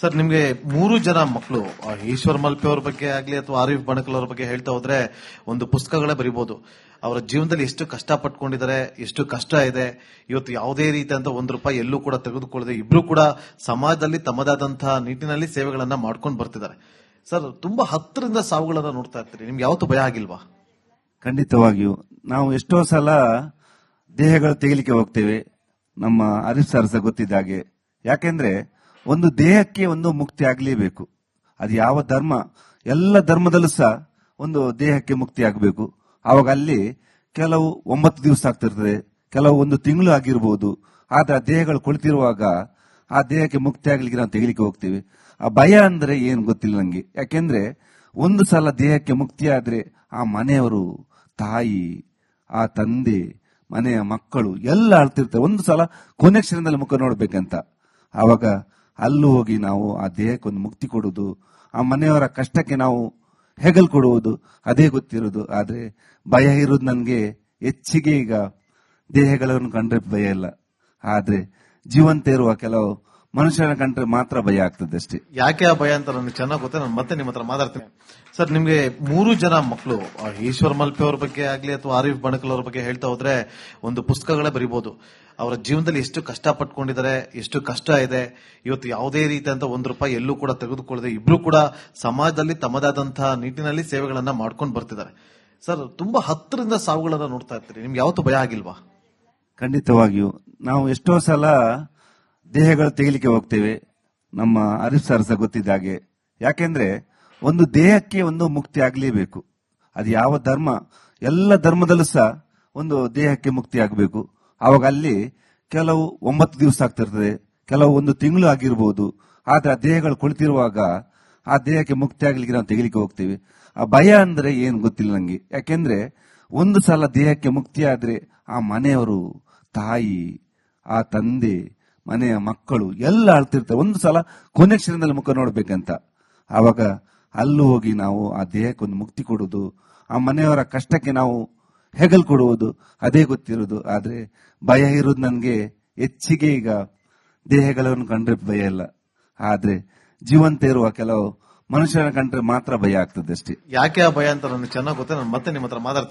Sir, ನಿಮ್ಗೆ 3 ಜನ ಮಕ್ಕಳು, ಈಶ್ವರ್ ಮಲ್ಪೆ ಅವ್ರ ಬಗ್ಗೆ ಆಗ್ಲಿ ಅಥವಾ ಆರಿಫ್ ಬಣಕಲ್ ಅವ್ರ ಬಗ್ಗೆ ಹೇಳ್ತಾ ಹೋದ್ರೆ ಒಂದು ಪುಸ್ತಕಗಳೇ ಬರಿಬಹುದು. ಅವರ ಜೀವನದಲ್ಲಿ ಎಷ್ಟು ಕಷ್ಟ ಪಟ್ಕೊಂಡಿದ್ದಾರೆ, ಎಷ್ಟು ಕಷ್ಟ ಇದೆ. ಇವತ್ತು ಯಾವುದೇ ರೀತಿಯಂತ ₹1 ಎಲ್ಲೂ ಕೂಡ ತೆಗೆದುಕೊಳ್ಳದೆ ಇಬ್ರು ಕೂಡ ಸಮಾಜದಲ್ಲಿ ತಮ್ಮದಾದಂತಹ ನಿಟ್ಟಿನಲ್ಲಿ ಸೇವೆಗಳನ್ನ ಮಾಡ್ಕೊಂಡು ಬರ್ತಿದ್ದಾರೆ. ಸರ್, ತುಂಬಾ ಹತ್ತಿರದಿಂದ ಸಾವುಗಳನ್ನ ನೋಡ್ತಾ ಇರ್ತೀರಿ, ನಿಮ್ಗೆ ಯಾವತ್ತೂ ಭಯ ಆಗಿಲ್ವಾ? ಖಂಡಿತವಾಗಿಯೂ ನಾವು ಎಷ್ಟೋ ಸಲ ದೇಹಗಳು ತೆಗಿಲಿಕ್ಕೆ ಹೋಗ್ತೇವೆ. ನಮ್ಮ ಆರಿಫ್ ಸರ್ ಸಹ ಗೊತ್ತಿದ್ದಾಗೆ. ಯಾಕೆಂದ್ರೆ ಒಂದು ದೇಹಕ್ಕೆ ಒಂದು ಮುಕ್ತಿ ಆಗಲೇಬೇಕು. ಅದು ಯಾವ ಧರ್ಮ, ಎಲ್ಲ ಧರ್ಮದಲ್ಲೂ ಸಹ ಒಂದು ದೇಹಕ್ಕೆ ಮುಕ್ತಿ ಆಗಬೇಕು. ಆವಾಗ ಅಲ್ಲಿ ಕೆಲವು 9 ದಿವಸ ಆಗ್ತಿರ್ತದೆ, ಕೆಲವು 1 ತಿಂಗಳು ಆಗಿರ್ಬೋದು. ಆದ್ರೆ ಆ ದೇಹಗಳು ಕುಳಿತಿರುವಾಗ ಆ ದೇಹಕ್ಕೆ ಮುಕ್ತಿ ಆಗ್ಲಿಕ್ಕೆ ನಾವು ತೆಗಿಲಿಕ್ಕೆ ಹೋಗ್ತೇವೆ. ಆ ಭಯ ಅಂದ್ರೆ ಏನು ಗೊತ್ತಿಲ್ಲ ನಂಗೆ. ಯಾಕೆಂದ್ರೆ ಒಂದು ಸಲ ದೇಹಕ್ಕೆ ಮುಕ್ತಿ ಆದ್ರೆ ಆ ಮನೆಯವರು, ತಾಯಿ, ಆ ತಂದೆ, ಮನೆಯ ಮಕ್ಕಳು ಎಲ್ಲ ಅಳ್ತಿರ್ತಾರೆ. ಒಂದು ಸಲ ಕೊನೆ ಕ್ಷಣದಲ್ಲಿ ಮುಖ ನೋಡ್ಬೇಕಂತ. ಆವಾಗ ಅಲ್ಲೂ ಹೋಗಿ ನಾವು ಆ ದೇಹಕ್ಕೆ ಒಂದು ಮುಕ್ತಿ ಕೊಡುವುದು, ಆ ಮನೆಯವರ ಕಷ್ಟಕ್ಕೆ ನಾವು ಹೆಗಲ್ ಕೊಡುವುದು, ಅದೇ ಗೊತ್ತಿರೋದು. ಆದ್ರೆ ಭಯ ಇರೋದು ನನ್ಗೆ ಹೆಚ್ಚಿಗೆ ಈಗ ದೇಹಗಳನ್ನು ಕಂಡ್ರೆ ಭಯ ಇಲ್ಲ. ಆದ್ರೆ ಜೀವಂತ ಇರುವ ಕೆಲವು ಮನುಷ್ಯನ ಕಂಡ್ರೆ ಮಾತ್ರ ಭಯ ಆಗ್ತದೆ ಅಷ್ಟೇ. ಯಾಕೆ ಆ ಭಯ ಅಂತ ನನಗೆ ಚೆನ್ನಾಗಿ ಗೊತ್ತೆ. ನಾನು ಮತ್ತೆ ನಿಮ್ಮ ಹತ್ರ ಮಾತಾಡ್ತೀನಿ. ಸರ್, ನಿಮ್ಗೆ 3 ಜನ ಮಕ್ಕಳು, ಈಶ್ವರ್ ಮಲ್ಪೆ ಅವ್ರ ಬಗ್ಗೆ ಆಗ್ಲಿ ಅಥವಾ ಆರಿಫ್ ಬಣಕಲ್ ಅವ್ರ ಬಗ್ಗೆ ಹೇಳ್ತಾ ಹೋದ್ರೆ ಒಂದು ಪುಸ್ತಕಗಳೇ ಬರಿಬಹುದು. ಅವರ ಜೀವನದಲ್ಲಿ ಎಷ್ಟು ಕಷ್ಟ ಪಟ್ಕೊಂಡಿದ್ದಾರೆ, ಎಷ್ಟು ಕಷ್ಟ ಇದೆ. ಇವತ್ತು ಯಾವುದೇ ರೀತಿಯಂತ ₹1 ಎಲ್ಲೂ ಕೂಡ ತೆಗೆದುಕೊಳ್ಳದೆ ಇಬ್ರು ಕೂಡ ಸಮಾಜದಲ್ಲಿ ತಮ್ಮದಾದಂತಹ ನಿಟ್ಟಿನಲ್ಲಿ ಸೇವೆಗಳನ್ನ ಮಾಡ್ಕೊಂಡು ಬರ್ತಿದ್ದಾರೆ. ಸರ್, ತುಂಬಾ ಹತ್ತಿರದಿಂದ ಸಾವುಗಳನ್ನ ನೋಡ್ತಾ ಇರ್ತೀರಿ, ನಿಮ್ಗೆ ಯಾವತ್ತೂ ಭಯ ಆಗಿಲ್ವಾ? ಖಂಡಿತವಾಗಿಯೂ ನಾವು ಎಷ್ಟೋ ಸಲ ದೇಹಗಳು ತೆಗಿಲಿಕ್ಕೆ ಹೋಗ್ತೇವೆ. ನಮ್ಮ ಆರಿಫ್ ಸರ್ ಸಹ ಗೊತ್ತಿದ್ದಾಗೆ. ಯಾಕೆಂದ್ರೆ ಒಂದು ದೇಹಕ್ಕೆ ಒಂದು ಮುಕ್ತಿ ಆಗಲೇಬೇಕು. ಅದು ಯಾವ ಧರ್ಮ, ಎಲ್ಲ ಧರ್ಮದಲ್ಲೂ ಸಹ ಒಂದು ದೇಹಕ್ಕೆ ಮುಕ್ತಿ ಆಗಬೇಕು. ಆವಾಗ ಅಲ್ಲಿ ಕೆಲವು 9 ದಿವಸ ಆಗ್ತಿರ್ತದೆ, ಕೆಲವು 1 ತಿಂಗಳು ಆಗಿರ್ಬೋದು. ಆದ್ರೆ ಆ ದೇಹಗಳು ಕುಳಿತಿರುವಾಗ ಆ ದೇಹಕ್ಕೆ ಮುಕ್ತಿ ಆಗ್ಲಿಕ್ಕೆ ನಾವು ತೆಗಿಲಿಕ್ಕೆ ಹೋಗ್ತೇವೆ. ಆ ಭಯ ಅಂದ್ರೆ ಏನು ಗೊತ್ತಿಲ್ಲ ನಂಗೆ. ಯಾಕೆಂದ್ರೆ ಒಂದು ಸಲ ದೇಹಕ್ಕೆ ಮುಕ್ತಿ ಆದ್ರೆ ಆ ಮನೆಯವರು, ತಾಯಿ, ಆ ತಂದೆ, ಮನೆಯ ಮಕ್ಕಳು ಎಲ್ಲ ಅಳ್ತಿರ್ತಾರೆ. ಒಂದು ಸಲ ಕೊನೆ ಕ್ಷಣದಲ್ಲಿ ಮುಖ ನೋಡ್ಬೇಕಂತ. ಆವಾಗ ಅಲ್ಲೂ ಹೋಗಿ ನಾವು ಆ ದೇಹಕ್ಕೆ ಒಂದು ಮುಕ್ತಿ ಕೊಡುವುದು, ಆ ಮನೆಯವರ ಕಷ್ಟಕ್ಕೆ ನಾವು ಹೆಗಲ್ ಕೊಡುವುದು, ಅದೇ ಗೊತ್ತಿರೋದು. ಆದ್ರೆ ಭಯ ಇರೋದು ನನ್ಗೆ ಹೆಚ್ಚಿಗೆ ಈಗ ದೇಹಗಳನ್ನು ಕಂಡ್ರೆ ಭಯ ಇಲ್ಲ. ಆದ್ರೆ ಜೀವಂತ ಇರುವ ಕೆಲವು ಮನುಷ್ಯನ ಕಂಡ್ರೆ ಮಾತ್ರ ಭಯ ಆಗ್ತದೆ ಅಷ್ಟೇ. ಯಾಕೆ ಆ ಭಯ ಅಂತ ನನಗೆ ಚೆನ್ನಾಗಿ ಗೊತ್ತೆ. ನಾನು ಮತ್ತೆ ನಿಮ್ಮ ಹತ್ರ ಮಾತಾಡ್ತೀನಿ.